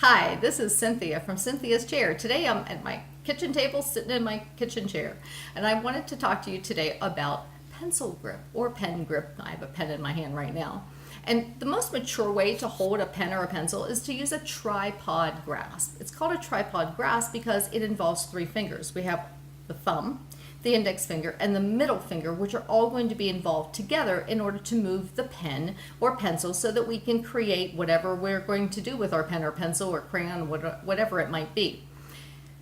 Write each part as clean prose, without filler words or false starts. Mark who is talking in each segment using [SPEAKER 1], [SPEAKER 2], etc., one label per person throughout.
[SPEAKER 1] Hi, this is Cynthia from Cynthia's Chair. Today I'm at my kitchen table sitting in my kitchen chair, and I wanted to talk to you today about pencil grip or pen grip. I have a pen in my hand right now. And the most mature way to hold a pen or a pencil is to use a tripod grasp. It's called a tripod grasp because it involves three fingers. We have the thumb, the index finger, and the middle finger, which are all going to be involved together in order to move the pen or pencil so that we can create whatever we're going to do with our pen or pencil or crayon, whatever it might be.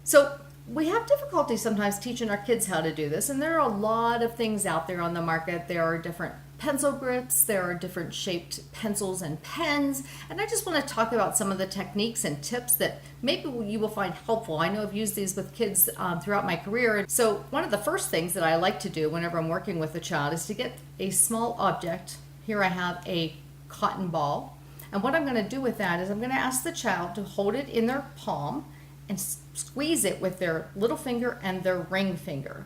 [SPEAKER 1] So we have difficulty sometimes teaching our kids how to do this, and there are a lot of things out there on the market. There are different pencil grips, there are different shaped pencils and pens, and I just want to talk about some of the techniques and tips that maybe you will find helpful. I know I've used these with kids throughout my career. So one of the first things that I like to do whenever I'm working with a child is to get a small object. Here I have a cotton ball, and what I'm going to do with that is I'm going to ask the child to hold it in their palm and squeeze it with their little finger and their ring finger.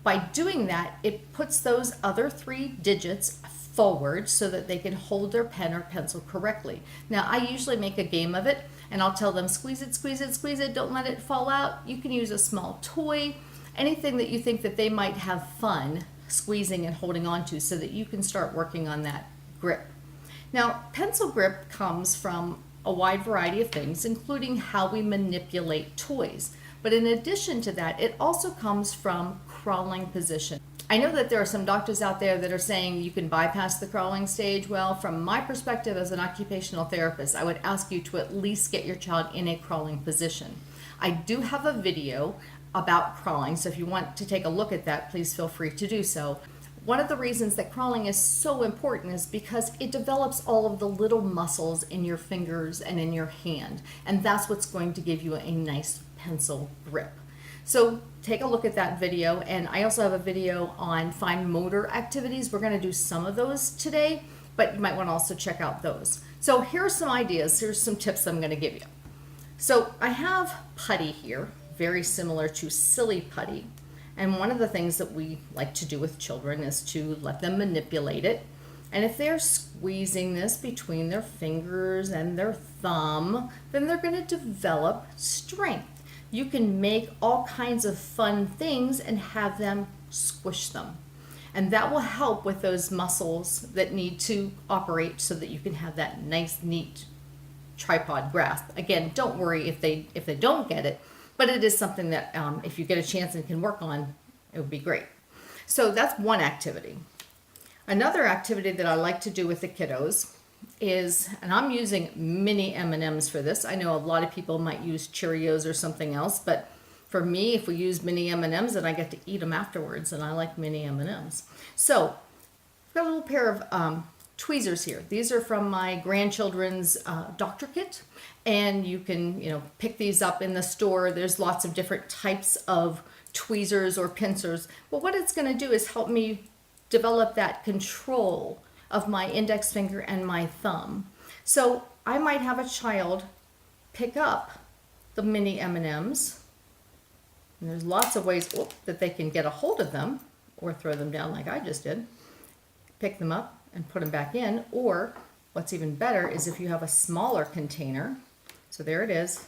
[SPEAKER 1] By doing that, it puts those other three digits forward so that they can hold their pen or pencil correctly. Now, I usually make a game of it, and I'll tell them, squeeze it, squeeze it, squeeze it, don't let it fall out. You can use a small toy, anything that you think that they might have fun squeezing and holding on to so that you can start working on that grip. Now, pencil grip comes from a wide variety of things, including how we manipulate toys. But in addition to that, it also comes from crawling position. I know that there are some doctors out there that are saying you can bypass the crawling stage. Well, from my perspective as an occupational therapist, I would ask you to at least get your child in a crawling position. I do have a video about crawling, so if you want to take a look at that, please feel free to do so. One of the reasons that crawling is so important is because it develops all of the little muscles in your fingers and in your hand, and that's what's going to give you a nice pencil grip. So take a look at that video, and I also have a video on fine motor activities. We're going to do some of those today, but you might want to also check out those. So here are some ideas. Here's some tips I'm going to give you. So I have putty here, very similar to silly putty. And one of the things that we like to do with children is to let them manipulate it. And if they're squeezing this between their fingers and their thumb, then they're going to develop strength. You can make all kinds of fun things and have them squish them. And that will help with those muscles that need to operate so that you can have that nice, neat tripod grasp. Again, don't worry if they don't get it, but it is something that if you get a chance and can work on, it would be great. So that's one activity. Another activity that I like to do with the kiddos is, and I'm using mini M&Ms for this. I know a lot of people might use Cheerios or something else, but for me, if we use mini M&Ms, then I get to eat them afterwards, and I like mini M&Ms. So I've got a little pair of tweezers here. These are from my grandchildren's doctor kit, and you can pick these up in the store. There's lots of different types of tweezers or pincers. Well, what it's going to do is help me develop that control of my index finger and my thumb. So I might have a child pick up the mini M&Ms, and there's lots of ways that they can get a hold of them or throw them down like I just did. Pick them up and put them back in, or what's even better is if you have a smaller container. So there it is.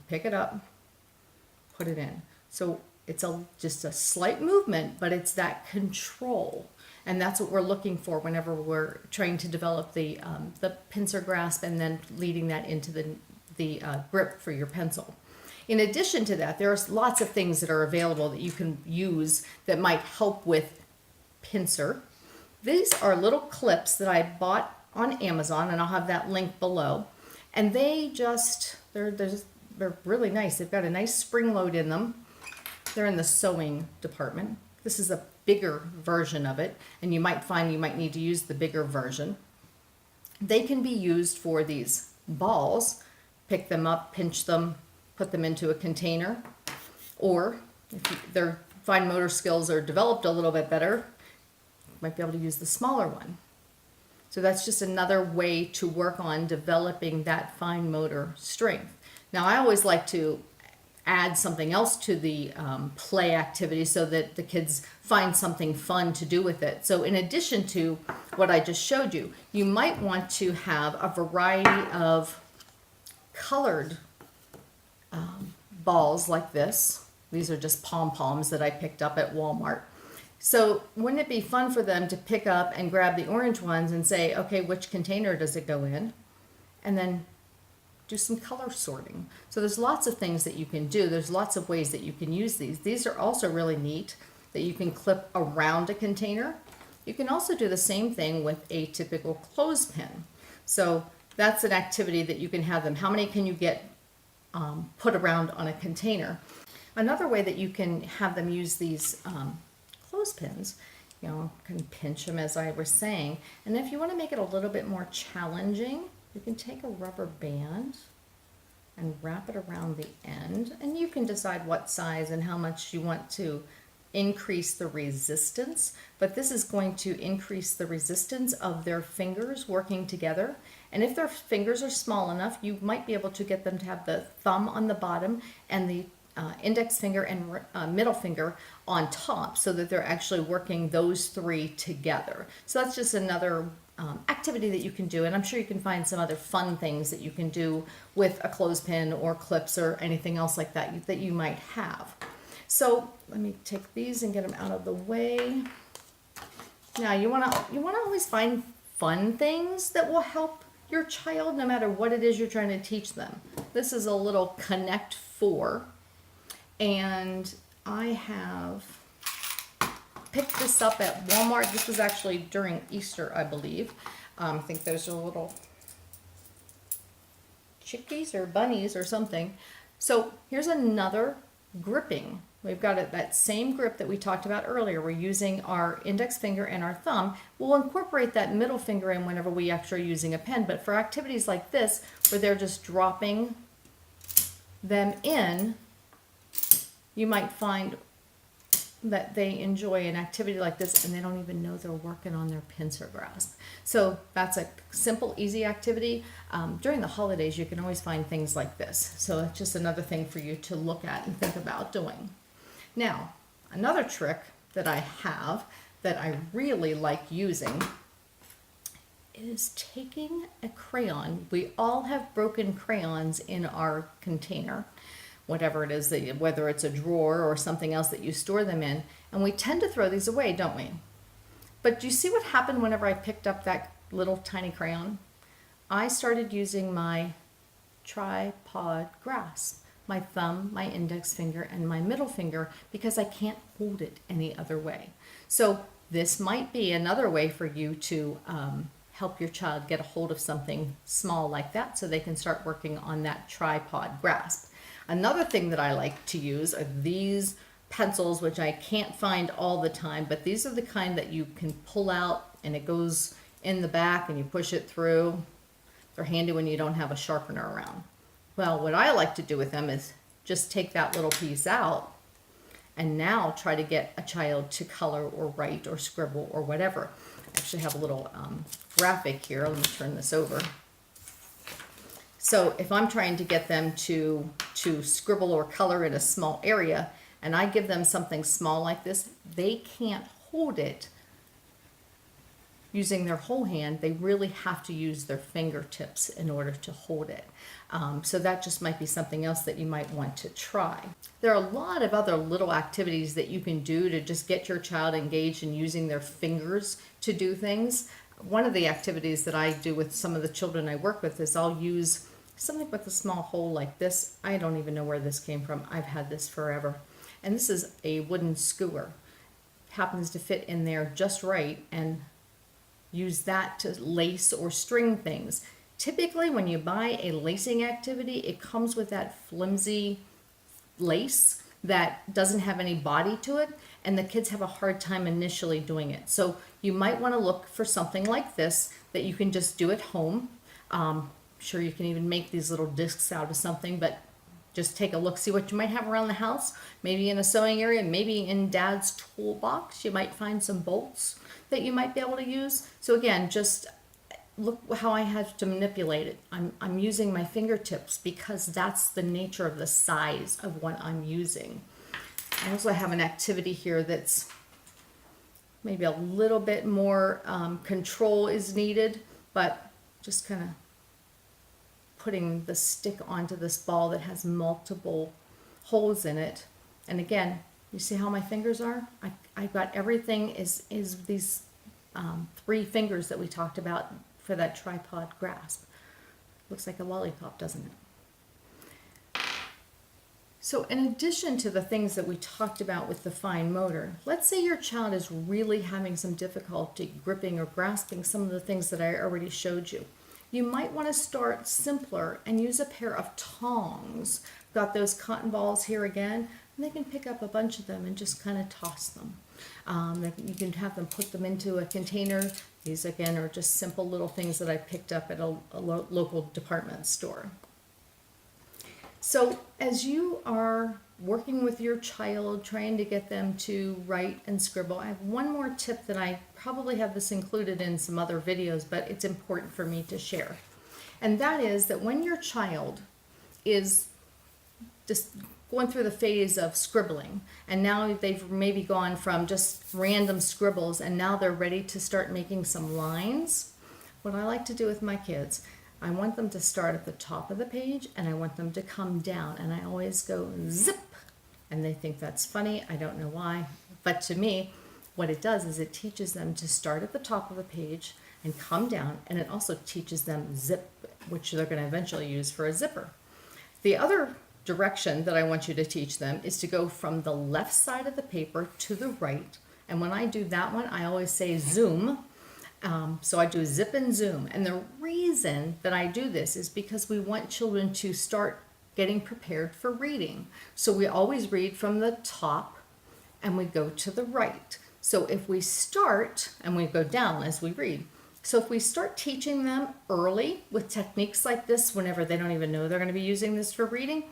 [SPEAKER 1] Pick it up, put it in. So it's just a slight movement, but it's that control. And that's what we're looking for whenever we're trying to develop the pincer grasp and then leading that into the grip for your pencil. In addition to that, there's lots of things that are available that you can use that might help with pincer. These are little clips that I bought on Amazon, and I'll have that link below. And they're really nice. They've got a nice spring load in them. They're in the sewing department. This is a bigger version of it, and you might find you might need to use the bigger version. They can be used for these balls. Pick them up, pinch them, put them into a container, or if their fine motor skills are developed a little bit better, you might be able to use the smaller one. So that's just another way to work on developing that fine motor strength. Now, I always like to add something else to the play activity so that the kids find something fun to do with it. So in addition to what I just showed you, you might want to have a variety of colored balls like this. These are just pom-poms that I picked up at Walmart. So wouldn't it be fun for them to pick up and grab the orange ones and say, okay, which container does it go in? And then do some color sorting. So there's lots of things that you can do. There's lots of ways that you can use these. These are also really neat that you can clip around a container. You can also do the same thing with a typical clothespin. So that's an activity that you can have them. How many can you get put around on a container? Another way that you can have them use these clothespins, you know, can pinch them as I was saying. And if you want to make it a little bit more challenging, you can take a rubber band and wrap it around the end, and you can decide what size and how much you want to increase the resistance, but this is going to increase the resistance of their fingers working together. And if their fingers are small enough, you might be able to get them to have the thumb on the bottom and the index finger and middle finger on top, so that they're actually working those three together. So that's just another activity that you can do, and I'm sure you can find some other fun things that you can do with a clothespin or clips or anything else like that that you might have. So let me take these and get them out of the way. Now you want to always find fun things that will help your child no matter what it is you're trying to teach them. This is a little Connect 4, and I have picked this up at Walmart. This was actually during Easter, I believe. I think those are little chickies or bunnies or something. So here's another gripping. We've got that same grip that we talked about earlier. We're using our index finger and our thumb. We'll incorporate that middle finger in whenever we actually are using a pen, but for activities like this, where they're just dropping them in, you might find that they enjoy an activity like this and they don't even know they're working on their pincer grasp. So that's a simple, easy activity. During the holidays, you can always find things like this. So it's just another thing for you to look at and think about doing. Now, another trick that I have that I really like using is taking a crayon. We all have broken crayons in our container, whatever it is, that whether it's a drawer or something else that you store them in, and we tend to throw these away, don't we? But do you see what happened whenever I picked up that little tiny crayon? I started using my tripod grasp, my thumb, my index finger, and my middle finger, because I can't hold it any other way. So this might be another way for you to help your child get a hold of something small like that, so they can start working on that tripod grasp. Another thing that I like to use are these pencils, which I can't find all the time, but these are the kind that you can pull out and it goes in the back and you push it through. They're handy when you don't have a sharpener around. Well, what I like to do with them is just take that little piece out and now try to get a child to color or write or scribble or whatever. I actually have a little graphic here. Let me turn this over. So if I'm trying to get them to scribble or color in a small area, and I give them something small like this, they can't hold it using their whole hand. They really have to use their fingertips in order to hold it. So that just might be something else that you might want to try. There are a lot of other little activities that you can do to just get your child engaged in using their fingers to do things. One of the activities that I do with some of the children I work with is I'll use something with a small hole like this. I don't even know where this came from. I've had this forever. And this is a wooden skewer. It happens to fit in there just right, and use that to lace or string things. Typically, when you buy a lacing activity, it comes with that flimsy lace that doesn't have any body to it, and the kids have a hard time initially doing it. So you might want to look for something like this that you can just do at home. Sure, you can even make these little discs out of something, but just take a look, see what you might have around the house, maybe in a sewing area, maybe in Dad's toolbox. You might find some bolts that you might be able to use. So again, just look how I have to manipulate it. I'm using my fingertips because that's the nature of the size of what I'm using. I also have an activity here that's maybe a little bit more control is needed, but just kind of putting the stick onto this ball that has multiple holes in it. And again, you see how my fingers are? I've got everything is these 3 fingers that we talked about for that tripod grasp. Looks like a lollipop, doesn't it? So in addition to the things that we talked about with the fine motor, let's say your child is really having some difficulty gripping or grasping some of the things that I already showed you. You might want to start simpler and use a pair of tongs. Got those cotton balls here again, and they can pick up a bunch of them and just kind of toss them. You can have them put them into a container. These again are just simple little things that I picked up at a local department store. So as you are working with your child, trying to get them to write and scribble, I have one more tip that I probably have this included in some other videos, but it's important for me to share. And that is that when your child is just going through the phase of scribbling, and now they've maybe gone from just random scribbles and now they're ready to start making some lines, what I like to do with my kids, I want them to start at the top of the page and I want them to come down, and I always go zip, and they think that's funny. I don't know why, but to me what it does is it teaches them to start at the top of the page and come down, and it also teaches them zip, which they're going to eventually use for a zipper. The other direction that I want you to teach them is to go from the left side of the paper to the right, and when I do that one I always say zoom. So I do zip and zoom, and the reason that I do this is because we want children to start getting prepared for reading. So we always read from the top and we go to the right. So if we start, and we go down as we read, so if we start teaching them early with techniques like this, whenever they don't even know they're going to be using this for reading,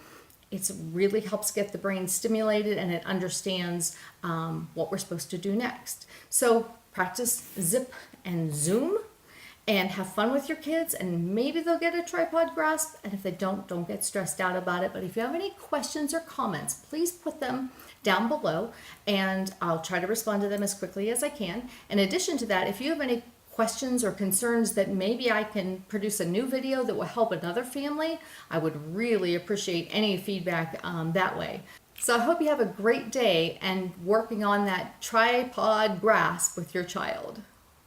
[SPEAKER 1] it really helps get the brain stimulated, and it understands what we're supposed to do next. So practice zip and zoom and have fun with your kids, and maybe they'll get a tripod grasp, and if they don't get stressed out about it. But if you have any questions or comments, please put them down below and I'll try to respond to them as quickly as I can. In addition to that, if you have any questions or concerns that maybe I can produce a new video that will help another family, I would really appreciate any feedback that way. So I hope you have a great day and working on that tripod grasp with your child.